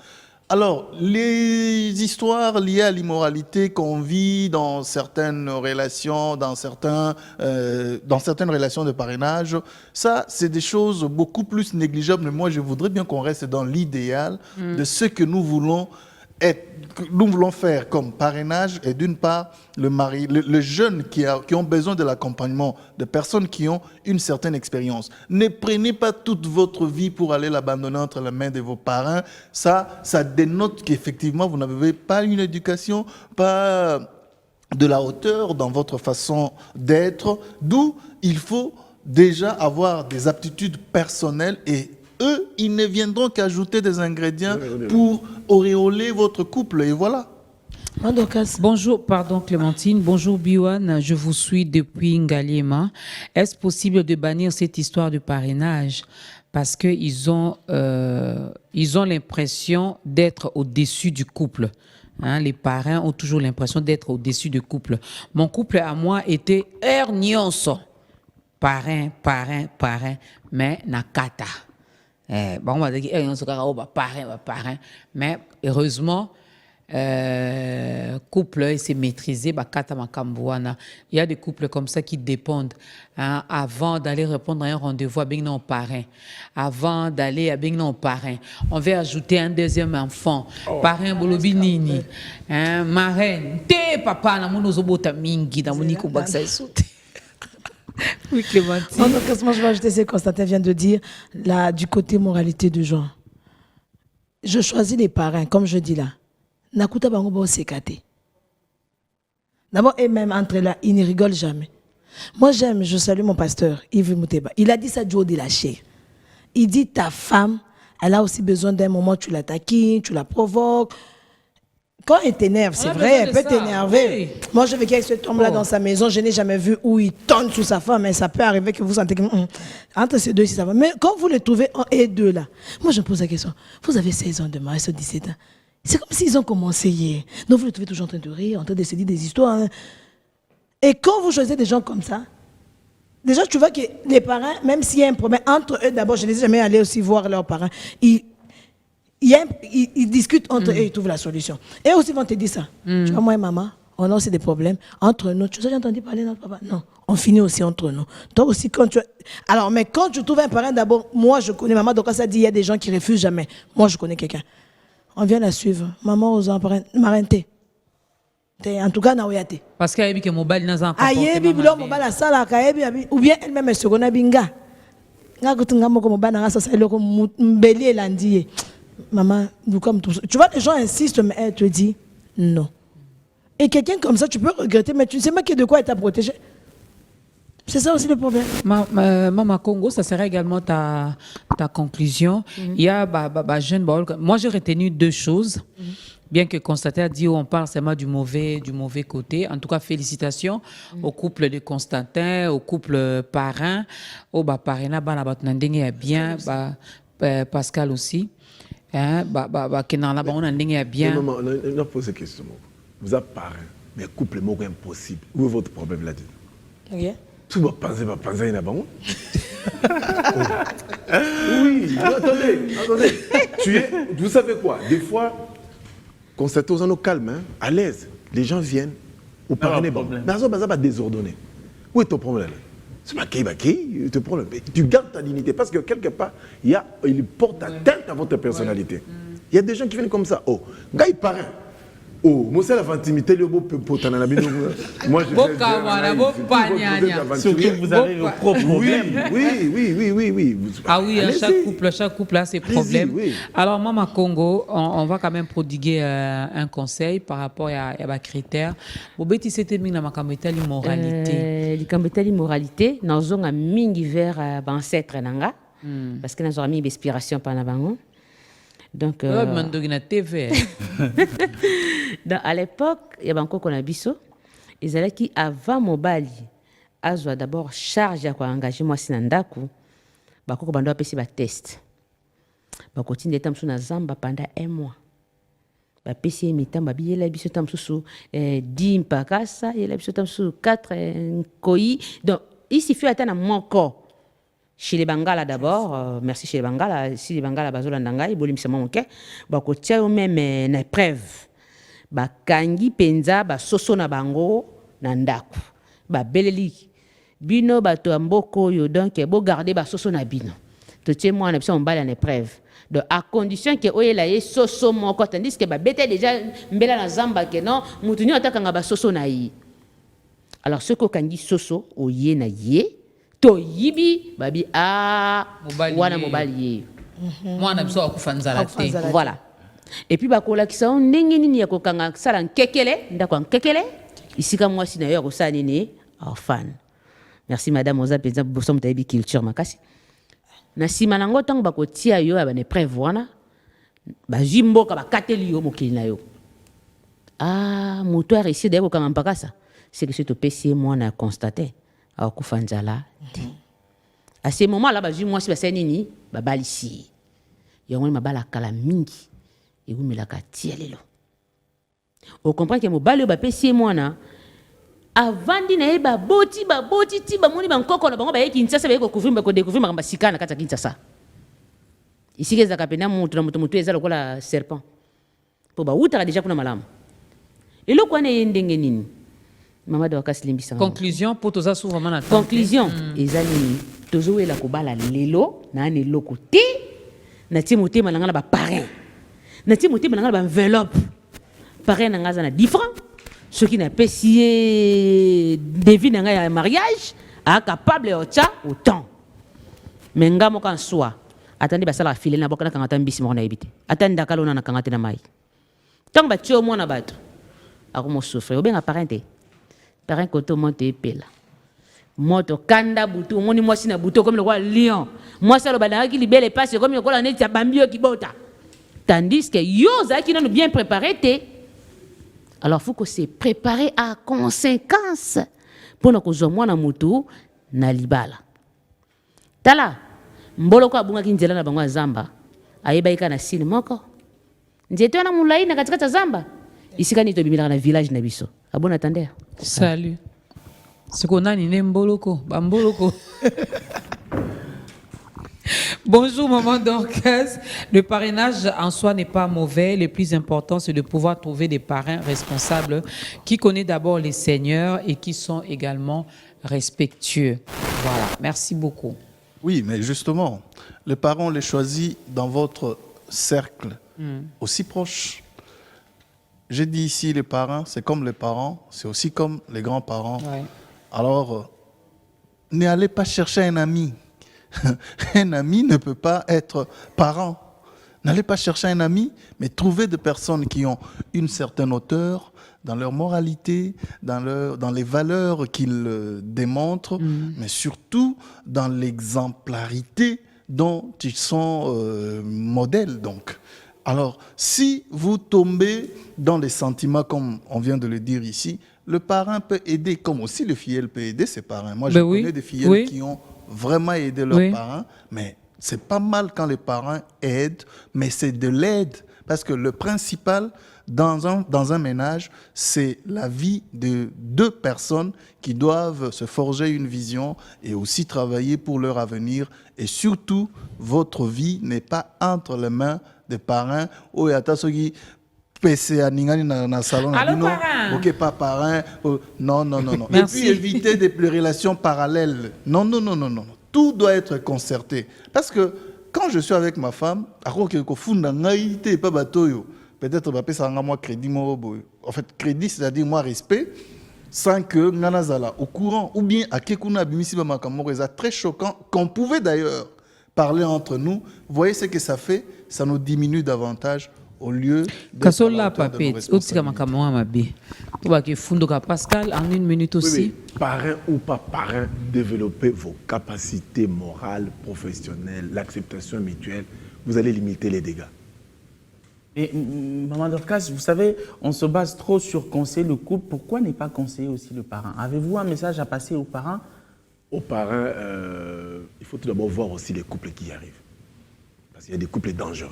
Alors, les histoires liées à l'immoralité qu'on vit dans certaines relations, dans certaines relations de parrainage, ça, c'est des choses beaucoup plus négligeables. Mais moi, je voudrais bien qu'on reste dans l'idéal de ce que nous voulons faire comme parrainage. Et d'une part, le jeune qui ont besoin de l'accompagnement de personnes qui ont une certaine expérience. Ne prenez pas toute votre vie pour aller l'abandonner entre les mains de vos parrains. Ça dénote qu'effectivement, vous n'avez pas une éducation, pas de la hauteur dans votre façon d'être. D'où il faut déjà avoir des aptitudes personnelles et eux, ils ne viendront qu'ajouter des ingrédients pour auréoler votre couple. Et voilà. Bonjour, pardon Clémentine. Bonjour Biwan, je vous suis depuis Ngaliema. Est-ce possible de bannir cette histoire de parrainage? Parce qu'ils ont l'impression d'être au-dessus du couple. Hein, les parrains ont toujours l'impression d'être au-dessus du couple. Mon couple à moi était Ernionso. Parrain, mais Nakata. Bon, on va dire parrain, mais heureusement, couple s'est maîtrisé. Il y a des couples comme ça qui dépendent. Hein, avant d'aller répondre à un rendez-vous, à parrain. Avant d'aller à parrain. On veut ajouter un deuxième enfant. Parrain Bolobi Nini. Marraine. Te papa na muno zobota mingi na muniko baksa soute. Oui, Clémentine. Moi, je vais ajouter ce que Constantin vient de dire, là, du côté moralité de genre. Je choisis les parrains, comme je dis là. Nakuta bango sekate. D'abord, et même entre là, ils ne rigolent jamais. Moi, je salue mon pasteur, Yves Mouteba. Il a dit ça du haut de la chair. Il dit, ta femme, elle a aussi besoin d'un moment où tu la taquines, tu la provoques. Quand elle t'énerve, c'est vrai, elle peut t'énerver. Oui. Moi, je vécu avec cet homme-là dans sa maison, je n'ai jamais vu où il tonne sous sa femme, mais ça peut arriver que vous sentez que entre ces deux, si ça va. Mais quand vous les trouvez un et deux là, moi je me pose la question, vous avez 16 ans de mariage, 17 ans. C'est comme s'ils ont commencé hier. Donc vous les trouvez toujours en train de rire, en train de se dire des histoires. Hein. Et quand vous choisissez des gens comme ça, déjà tu vois que les parents, même s'il y a un problème entre eux, d'abord, je ne les ai jamais allés aussi voir leurs parents, ils discutent entre eux et ils trouvent la solution. Et aussi, ils vont te dire ça. Tu vois, moi et maman, on a aussi des problèmes entre nous. Tu as entendu parler de notre papa? Non. On finit aussi entre nous. Toi aussi, quand tu... Alors, mais quand tu trouves un parent, d'abord, moi, je connais maman. Donc, quand ça dit, il y a des gens qui refusent jamais. Moi, je connais quelqu'un. On vient la suivre. Maman, aux parents, marenté. En tout cas, naoyate. Parce qu'il y a des mobile dans un comportement. Ou bien elle-même, elle se connaît binga. Maman, tu vois, les gens insistent, mais elle te dit non. Et quelqu'un comme ça, tu peux regretter, mais tu ne sais pas de quoi elle t'a protégé. C'est ça aussi le problème. Maman Congo, ça serait également ta conclusion. Il y a jeune. Moi, j'ai retenu deux choses. Bien que Constantin a dit on parle seulement du mauvais côté. En tout cas, félicitations au couple de Constantin, au couple parrain. Parrain, bien. Pascal aussi. Hein, on a bien. Non, on a posé une question. Vous avez parlé, mais couple est impossible. Où est votre problème là-dedans? Ok. Tu vas penser, il y a bon. Oui, attendez. Vous savez quoi? Des fois, quand c'est aux calme, hein, à l'aise, les gens viennent au parrain. Mais ça va désordonner. Où est ton problème? C'est pas ton problème. Tu gardes ta dignité parce que quelque part, il porte atteinte à votre personnalité. Il y a des gens qui viennent comme ça. Oh, gars, il paraît. Oh, moi c'est la intimité le beau potan na bino. Moi je surtout vous avez vos propres problèmes. Oui. Ah oui, chaque couple a ses problèmes. Oui. Alors Maman Congo, on va quand même prodiguer un conseil par rapport à des critères. Bobeti c'était mis na makameta l'immoralité. L'immoralité, nous avons mingi vers ancêtre nanga parce que nous avons mis inspiration par nabango. Donc, TV. À l'époque, il y avait encore qu'on a biso. Ils allaient qui avant mobali, azo d'abord charge à quoi engager moi sinandaku. Bako bando apesi ba test. Bako tinde tam suna zamba pendant 1 mois. Ba pesi mitam ba biela biso tam susu 10 mpakasa, yela biso tam susu 4 koi. Donc ici fut atteint à mon corps. Chez les Bangala d'abord, merci chez les Bangala. Si les Bangala bazola ndanga, ils boliment seulement ok. Bako tia même na épreuve. Ba kangi penza ba soso na bango na ndaku. Ba beleli bino bato amboko yo donc bo garder ba soso na bino. To tie moi na biso on bala na épreuve. Donc à condition que oyela ye soso moko tandis que ba bete déjà mbela na zamba que non mutuni atakanga ba soso na yi. Alors ce ko kangi soso oye na ye to yibi babi wana mobali mwana biso akufanzala te. Voilà. Et puis bakola kisa ndenge nini ya kokanga sala nkekele ndako nkekele isika mwasi na yo ko nini orphan. Merci madame Oza peza boso mutayibi culture makasi. Na sima nango tango bakotia yo ba ne prévoir bazimboka bakateli yo mokili na yo. Moto a réussi de kokanga mpakasa. C'est que ce to pesi mwana constaté. Akufanzala. À ce moment-là, moi, si je nini, balisi. Yongo mabala kala mingi. Et vous me la katielelo. On comprend que mon balio ba pesi mwana. Avant dina ba boti ti ba moni ba nkoko na bango ba yeki nsasa ba yeko couvrir ba ko découvrir ba sikana kata kintsasa. Ici que zakapena mutu ezalo kola serpent. Po ba utara déjà kuna malamu. Et le quoi ne ndenge nini? Conclusion pour tous ça vraiment. Conclusion ezali tozo ela ko bala lelo na ne lokote na timote malanga na ba parrain na timote malanga ba enveloppe parrain na ngaza na différent ce qui n'a pas si devine nga mariage a capable ocha autant mais nga mo kan soi attendez ba sala filer na bokana kan atambisi mo na ebité attendez kalona na kangate na mai tant ba tio mo na bato akomo souffrir obenga parenté parrain koto monte pela moto kanda butu moni mwasi na butu comme le roi lion mwasi lo badanga ki libele passe comme le roi neti bambio ki bota tandis que yo za ki non bien préparé té alors faut que c'est préparé à conséquence pour na kozwa mwana mutu na libala tala mbolo ko abunga ki nzela na bango zamba ayeba ika na sini moko nzeto na mulai na katikata zamba isika ni to bimila na village na biso abona attendez. Salut. Ce qu'on a ni Mboloko, Bamboloko. Bonjour maman d'orchestre. Le parrainage en soi n'est pas mauvais. Le plus important, c'est de pouvoir trouver des parrains responsables qui connaissent d'abord les seigneurs et qui sont également respectueux. Voilà. Merci beaucoup. Oui, mais justement, les parents, on les choisit dans votre cercle aussi proche. J'ai dit ici, les parents, c'est comme les parents, c'est aussi comme les grands-parents. Ouais. Alors, n'allez pas chercher un ami. Un ami ne peut pas être parent. N'allez pas chercher un ami, mais trouvez des personnes qui ont une certaine hauteur dans leur moralité, dans les valeurs qu'ils démontrent, mais surtout dans l'exemplarité dont ils sont modèles. Donc. Alors, si vous tombez dans les sentiments, comme on vient de le dire ici, le parrain peut aider, comme aussi le filleul peut aider ses parrains. Moi, je connais des filleuls qui ont vraiment aidé leurs parents, mais C'est pas mal quand les parents aident, mais c'est de l'aide. Parce que le principal dans un ménage, c'est la vie de deux personnes qui doivent se forger une vision et aussi travailler pour leur avenir. Et surtout, votre vie n'est pas entre les mains des parents. Oh, PC à Ningani dans salon. Allô, non, parrain. ok, pas parrain. Non. Et Merci. puis éviter des relations parallèles. Non. Tout doit être concerté. Parce que quand je suis avec ma femme, peut-être moi crédit, en fait, crédit, c'est-à-dire moi respect, sans que Nanazala au courant, ou bien à Kekuna Bimisi Bamakamoreza, très choquant, qu'on pouvait d'ailleurs parler entre nous. Vous voyez ce que ça fait? Ça nous diminue davantage au lieu de. Kasola papé, Otsika Makamoa Mabi. Fundoka Pascal, en une minute aussi. Oui. Parrain ou pas parrain, développez vos capacités morales, professionnelles, l'acceptation mutuelle. Vous allez limiter les dégâts. Et Maman Dorcas, vous savez, on se base trop sur conseiller le couple. Pourquoi ne pas conseiller aussi le parent? Avez-vous un message à passer aux parents? Aux parents, il faut tout d'abord voir aussi les couples qui y arrivent. Parce qu'il y a des couples dangereux.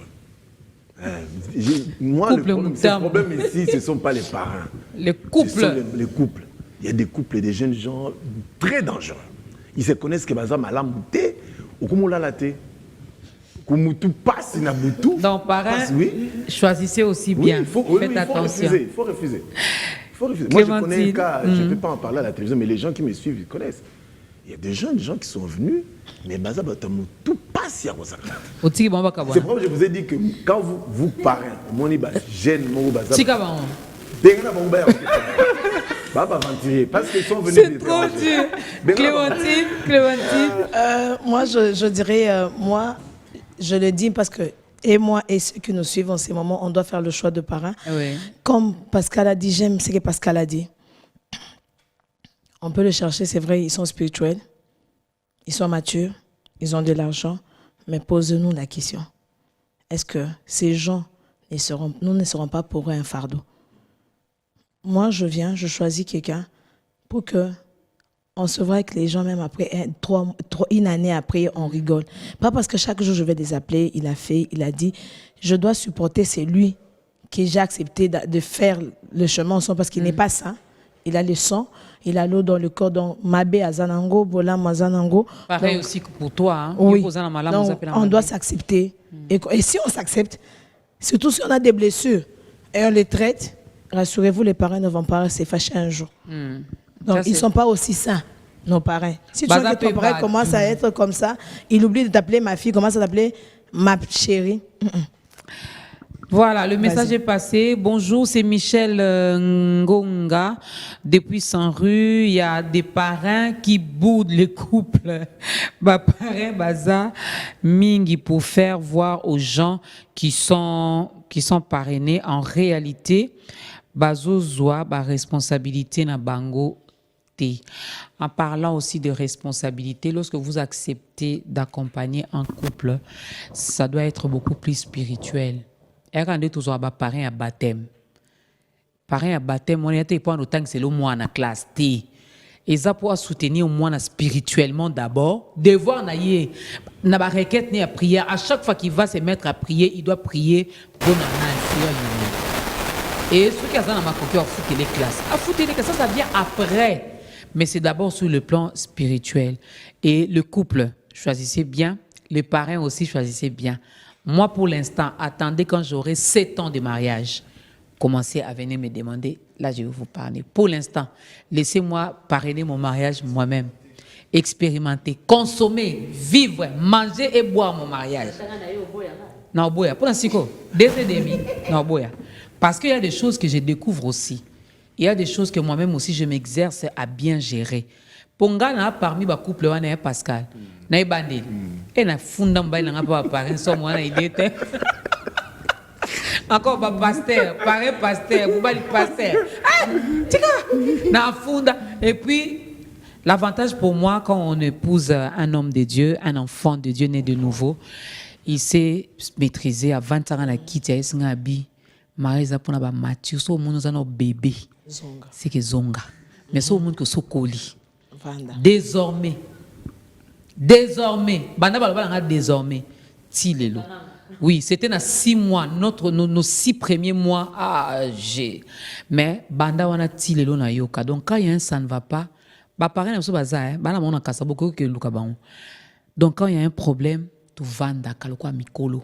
Moi, le problème ici, ce ne sont pas les parents. Les couples. Ce sont les couples. Il y a des couples et des jeunes gens très dangereux. Ils se connaissent que Bazam a l'ambouté ou comme on l'a laté. Comme tout passe, il a boutou. Donc, parents, choisissez aussi bien. Faites attention. Il faut refuser. Moi, je connais un cas, je ne peux pas en parler à la télévision, mais les gens qui me suivent, ils connaissent. Il y a des jeunes gens qui sont venus, mais tout passe. C'est pourquoi je vous ai dit que quand vous parrain, mon jeune, parce qu'ils sont venus. C'est trop dur. Clémentine. Moi, je dirais, moi, je le dis parce que, et moi et ceux qui nous suivent en ces moments, on doit faire le choix de parrain. Oui. Comme Pascal a dit, j'aime ce que Pascal a dit. On peut le chercher, c'est vrai, ils sont spirituels, ils sont matures, ils ont de l'argent, mais posez-nous la question. Est-ce que ces gens ne seront pas pour eux un fardeau? Moi, je choisis quelqu'un pour que on se voit avec les gens, même après une année après, on rigole. Pas parce que chaque jour, je vais les appeler, il a dit, je dois supporter, c'est lui que j'ai accepté de faire le chemin ensemble parce qu'il n'est pas ça. Il a le sang, il a l'eau dans le corps, donc Mabé Azanango, Bola Mazanango. Pareil donc, aussi pour toi. Hein. Oui, donc, on doit s'accepter. Et si on s'accepte, surtout si on a des blessures et on les traite, rassurez-vous, les parents ne vont pas se fâcher un jour. Donc, ils ne sont pas aussi sains, nos parents. Si tu vois que ton parent commence à être comme ça, il oublie de t'appeler ma fille, commence à t'appeler ma chérie. Voilà, le message est passé. Bonjour, c'est Michel Ngonga. Depuis 100 rue, il y a des parrains qui boudent les couples. Parrain Baza Mingi pour faire voir aux gens qui sont parrainés en réalité Bazo Zoa ba responsabilité na bango. En parlant aussi de responsabilité, lorsque vous acceptez d'accompagner un couple, ça doit être beaucoup plus spirituel. Et quand on est toujours à parrain à baptême, on est pas autant que c'est le mois en classe T. Et ça pour soutenir au moins spirituellement d'abord, devoir naïe, n'a pas requête ni à prière. À chaque fois qu'il va se mettre à prier, il doit prier pour et ceux qui ont ma coquille à foutre les classes. À foutre les classes, ça vient après. Mais c'est d'abord sur le plan spirituel. Et le couple, choisissez bien. Les parrains aussi, choisissez bien. Moi, pour l'instant, attendez quand j'aurai 7 ans de mariage. Commencez à venir me demander. Là, je vais vous parler. Pour l'instant, laissez-moi parrainer mon mariage moi-même. Expérimenter, consommer, vivre, manger et boire mon mariage. Non, boya. Pour l'instant, non, boya. Parce qu'il y a des choses que je découvre aussi. Il y a des choses que moi-même aussi, je m'exerce à bien gérer. Ponga parmi les couples, on a Pascal. Na ibandeli. Et na funda mbaye na ngapa parrain so moi na idée. Encore pas pasteur, parrain pasteur, boubali pasteur. Ah, tika. Na funda et puis l'avantage pour moi quand on épouse un homme de Dieu, un enfant de Dieu né de nouveau, il sait maîtriser à 20 ans la quitte ya ngabi. Marisa pour na ba mature so monde za no bébé. C'est que zonga. Mais so monde que so koli. Désormais, Désormais, banda balobala désormais, tilelo. Oui, c'était dans 6 mois, nos 6 premiers mois. Mais banda wana tilelo na yoka. Donc quand il y a un ça ne va pas, bah pareil na so baza, bana mona kasa beaucoup que luka baon. Donc quand il y a un problème, tu vanda kaloko mikolo.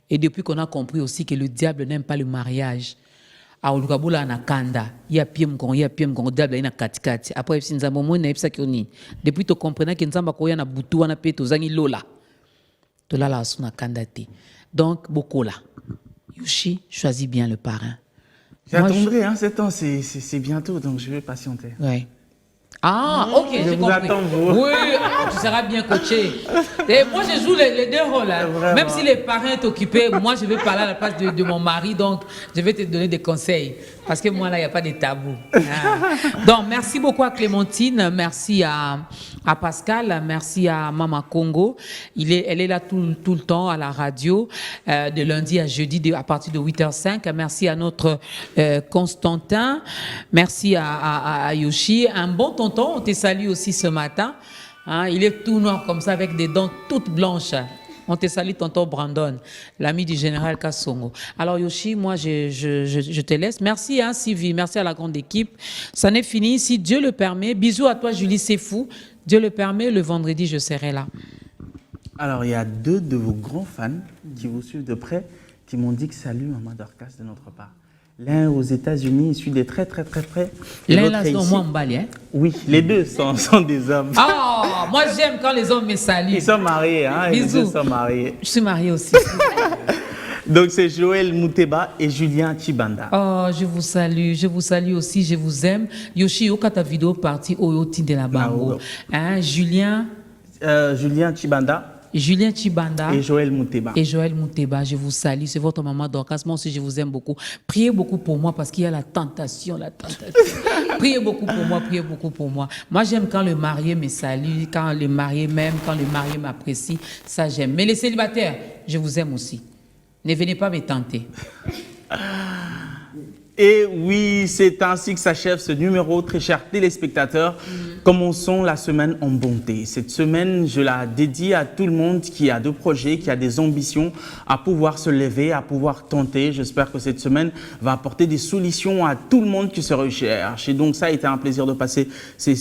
Et depuis qu'on a compris aussi que le diable n'aime pas le mariage. A ulukabula na kanda, ya piem kongo diable ina katikati. Après sinzambo mo na epsa kioni. Depuis tu comprenais que nzamba ko ya na butu wana pe to zangi lola. To la la suna kanda te. Donc beaucoup là. Yoshi, choisis bien le parrain. J'attendrai, hein, 7 ans, c'est bientôt, donc je vais patienter. Ouais. Ah, ok, je vous attends, vous. Oui, tu seras bien coaché. Et moi, je joue les 2 rôles. Hein. Même si les parents sont occupés, moi, je vais parler à la place de mon mari, donc je vais te donner des conseils. Parce que moi, là, il n'y a pas de tabou. Ah. Donc, merci beaucoup à Clémentine, merci à Pascal, merci à Mama Congo. Elle est là tout le temps à la radio, de lundi à jeudi, à partir de 8h05. Merci à notre Constantin, merci à Yoshi. Un bon tonton, on te salue aussi ce matin. Hein, il est tout noir comme ça, avec des dents toutes blanches. On te salue, tonton Brandon, l'ami du général Kassongo. Alors Yoshi, moi je te laisse. Merci hein, Sylvie, merci à la grande équipe. Ça n'est fini, si Dieu le permet. Bisous à toi Julie, c'est fou. Dieu le permet, le vendredi je serai là. Alors il y a 2 de vos grands fans qui vous suivent de près, qui m'ont dit que salut Maman Dorcas de notre part. L'un aux États-Unis, il suit de très près. L'un là, c'est moi en Bali, hein? Oui, les 2 sont des hommes. Ah, moi j'aime quand les hommes me saluent. Ils sont mariés, hein? Bisous. Les 2 sont mariés. Je suis mariée aussi. Donc c'est Joël Mouteba et Julien Chibanda. Oh, je vous salue aussi, je vous aime. Yoshi, quand ta vidéo partie au Yoti de la Bango. Hein, Julien Chibanda. Julien Chibanda et Joël Mouteba. Je vous salue, c'est votre maman Dorcas. Moi aussi, je vous aime beaucoup. Priez beaucoup pour moi parce qu'il y a la tentation. Priez beaucoup pour moi. Moi, j'aime quand le marié me salue, quand le marié m'aime, quand le marié m'apprécie. Ça, j'aime. Mais les célibataires, je vous aime aussi. Ne venez pas me tenter. Et oui, c'est ainsi que s'achève ce numéro, très chers téléspectateurs. Commençons la semaine en bonté. Cette semaine, je la dédie à tout le monde qui a des projets, qui a des ambitions, à pouvoir se lever, à pouvoir tenter. J'espère que cette semaine va apporter des solutions à tout le monde qui se recherche. Et donc, ça a été un plaisir de passer ces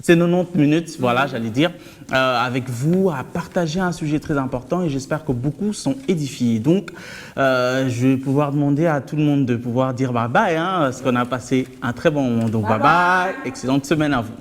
90 minutes, voilà, j'allais dire, avec vous, à partager un sujet très important et j'espère que beaucoup sont édifiés. Donc, je vais pouvoir demander à tout le monde de pouvoir dire bye bye, hein, parce qu'on a passé un très bon moment. Donc, bye bye, excellente semaine à vous.